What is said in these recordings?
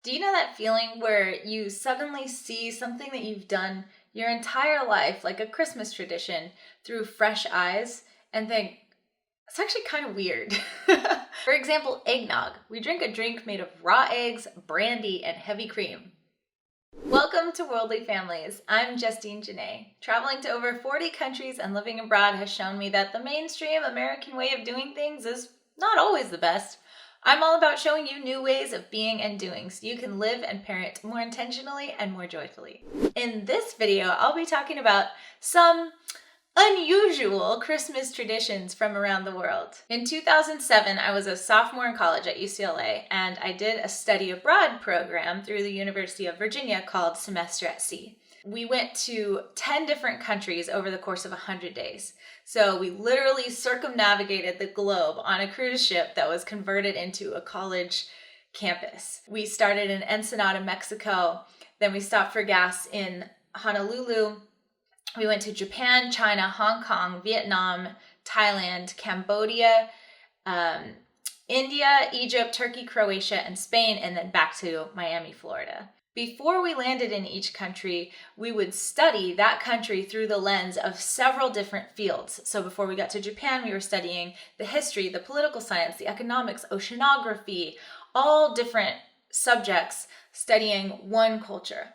Do you know that feeling where you suddenly see something that you've done your entire life, like a Christmas tradition, through fresh eyes and think, it's actually kind of weird? For example, eggnog. We drink a drink made of raw eggs, brandy, and heavy cream. Welcome to Worldly Families. I'm Justine Janae. Traveling to over 40 countries and living abroad has shown me that the mainstream American way of doing things is not always the best. I'm all about showing you new ways of being and doing so you can live and parent more intentionally and more joyfully. In this video, I'll be talking about some unusual Christmas traditions from around the world. In 2007, I was a sophomore in college at UCLA, and I did a study abroad program through the University of Virginia called Semester at Sea. We went to 10 different countries over the course of 100 days. So we literally circumnavigated the globe on a cruise ship that was converted into a college campus. We started in Ensenada, Mexico. Then we stopped for gas in Honolulu. We went to Japan, China, Hong Kong, Vietnam, Thailand, Cambodia, India, Egypt, Turkey, Croatia, and Spain, and then back to Miami, Florida. Before we landed in each country, we would study that country through the lens of several different fields. So before we got to Japan, we were studying the history, the political science, the economics, oceanography, all different subjects studying one culture.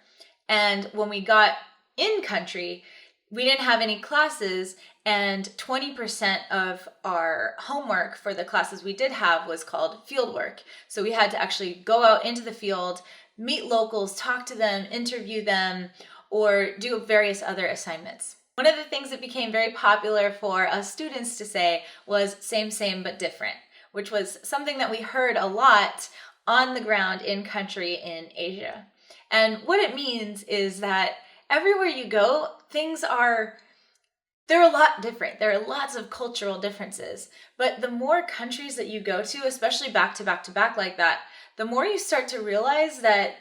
And when we got in country, we didn't have any classes, and 20% of our homework for the classes we did have was called field work. So we had to actually go out into the field, meet locals, talk to them, interview them, or do various other assignments. One of the things that became very popular for us students to say was same but different, which was something that we heard a lot on the ground in country in Asia. And what it means is that everywhere you go, they're a lot different. There are lots of cultural differences. But the more countries that you go to, especially back to back like that, the more you start to realize that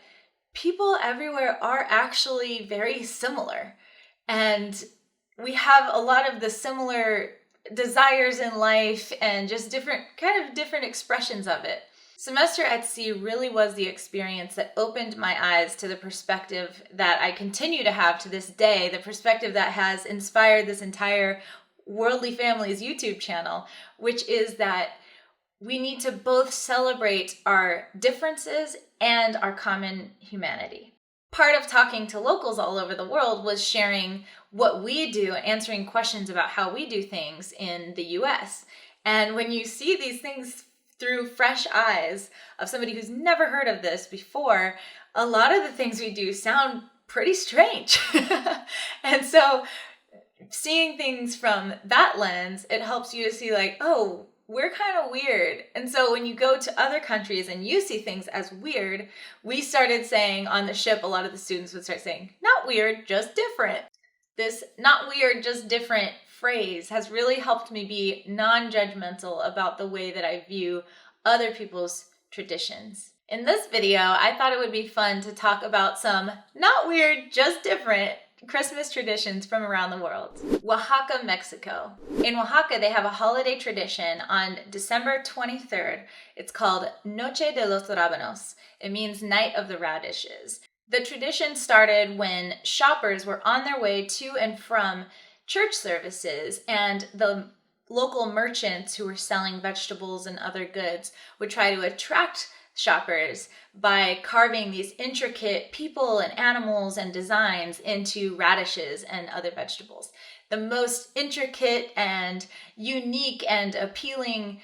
people everywhere are actually very similar. And we have a lot of the similar desires in life and just different expressions of it. Semester at Sea really was the experience that opened my eyes to the perspective that I continue to have to this day, the perspective that has inspired this entire Worldly Families YouTube channel, which is that we need to both celebrate our differences and our common humanity. Part of talking to locals all over the world was sharing what we do, answering questions about how we do things in the US. And when you see these things through fresh eyes of somebody who's never heard of this before, a lot of the things we do sound pretty strange. And so seeing things from that lens, it helps you to see like, oh, we're kind of weird. And so when you go to other countries and you see things as weird, we started saying on the ship, a lot of the students would start saying, not weird, just different. This not weird, just different phrase has really helped me be non-judgmental about the way that I view other people's traditions. In this video, I thought it would be fun to talk about some not weird, just different Christmas traditions from around the world. Oaxaca, Mexico. In Oaxaca, they have a holiday tradition on December 23rd. It's called Noche de los Rábanos. It means Night of the Radishes. The tradition started when shoppers were on their way to and from church services, and the local merchants who were selling vegetables and other goods would try to attract shoppers by carving these intricate people and animals and designs into radishes and other vegetables. The most intricate and unique and appealing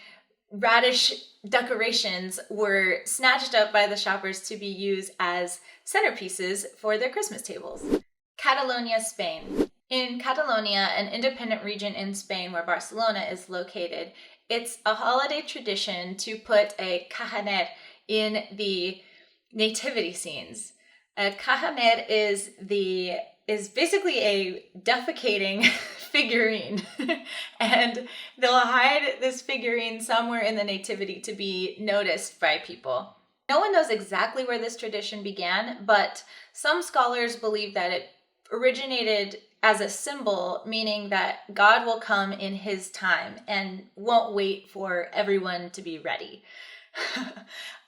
radish decorations were snatched up by the shoppers to be used as centerpieces for their Christmas tables. Catalonia, Spain. In Catalonia, an independent region in Spain where Barcelona is located, it's a holiday tradition to put a cajanet in the nativity scenes. A cajanet is basically a defecating figurine, and they'll hide this figurine somewhere in the nativity to be noticed by people. No one knows exactly where this tradition began, but some scholars believe that it originated as a symbol, meaning that God will come in his time and won't wait for everyone to be ready.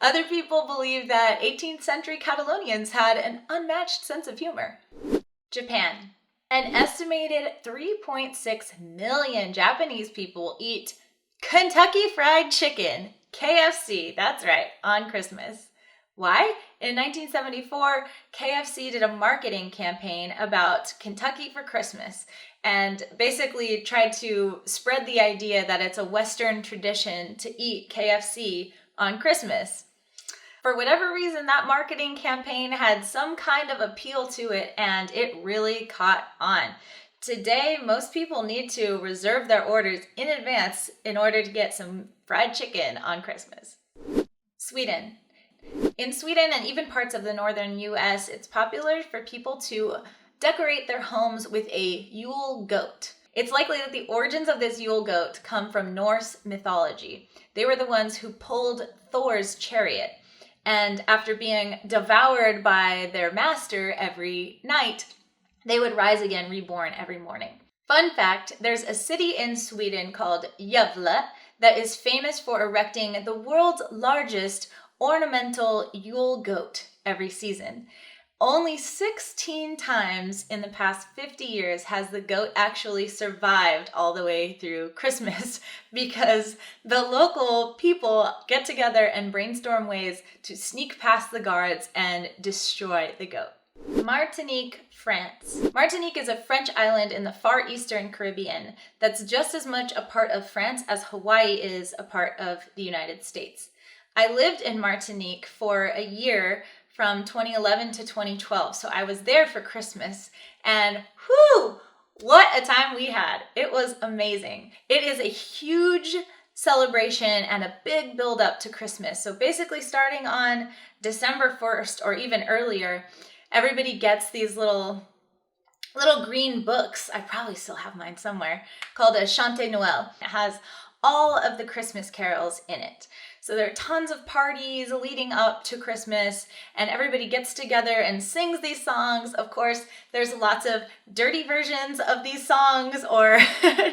Other people believe that 18th century Catalonians had an unmatched sense of humor. Japan. An estimated 3.6 million Japanese people eat Kentucky Fried Chicken, KFC, that's right, on Christmas. Why? In 1974, KFC did a marketing campaign about Kentucky for Christmas and basically tried to spread the idea that it's a Western tradition to eat KFC on Christmas. For whatever reason, that marketing campaign had some kind of appeal to it, and it really caught on. Today, most people need to reserve their orders in advance in order to get some fried chicken on Christmas. Sweden. In Sweden and even parts of the northern US, it's popular for people to decorate their homes with a Yule goat. It's likely that the origins of this Yule goat come from Norse mythology. They were the ones who pulled Thor's chariot. And after being devoured by their master every night, they would rise again, reborn every morning. Fun fact, there's a city in Sweden called Gävle that is famous for erecting the world's largest ornamental Yule goat every season. Only 16 times in the past 50 years has the goat actually survived all the way through Christmas because the local people get together and brainstorm ways to sneak past the guards and destroy the goat. Martinique, France. Martinique is a French island in the far eastern Caribbean that's just as much a part of France as Hawaii is a part of the United States. I lived in Martinique for a year from 2011 to 2012. So I was there for Christmas and whew, what a time we had. It was amazing. It is a huge celebration and a big build up to Christmas. So basically starting on December 1st or even earlier, everybody gets these little green books. I probably still have mine somewhere, called a Chante Noël. It has all of the Christmas carols in it. So there are tons of parties leading up to Christmas and everybody gets together and sings these songs. Of course, there's lots of dirty versions of these songs or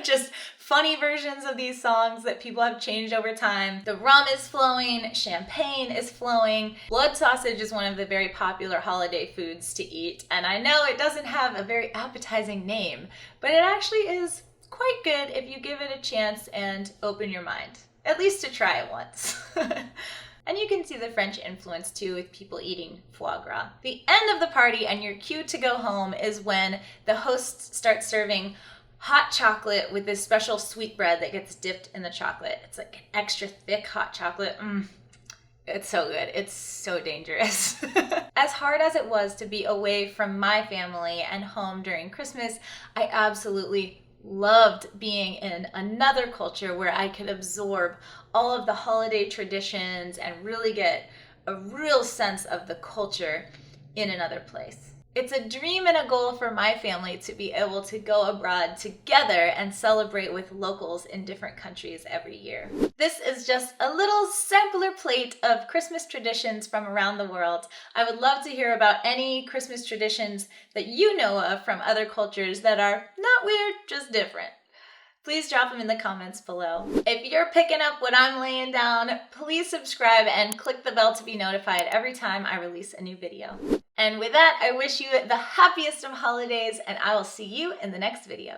just funny versions of these songs that people have changed over time. The rum is flowing, champagne is flowing. Blood sausage is one of the very popular holiday foods to eat. And I know it doesn't have a very appetizing name, but it actually is quite good if you give it a chance and open your mind. At least to try it once. And you can see the French influence too with people eating foie gras. The end of the party and your cue to go home is when the hosts start serving hot chocolate with this special sweetbread that gets dipped in the chocolate. It's like an extra thick hot chocolate. It's so good. It's so dangerous. As hard as it was to be away from my family and home during Christmas, I absolutely loved being in another culture where I could absorb all of the holiday traditions and really get a real sense of the culture in another place. It's a dream and a goal for my family to be able to go abroad together and celebrate with locals in different countries every year. This is just a little sampler plate of Christmas traditions from around the world. I would love to hear about any Christmas traditions that you know of from other cultures that are not weird, just different. Please drop them in the comments below. If you're picking up what I'm laying down, please subscribe and click the bell to be notified every time I release a new video. And with that, I wish you the happiest of holidays, and I will see you in the next video.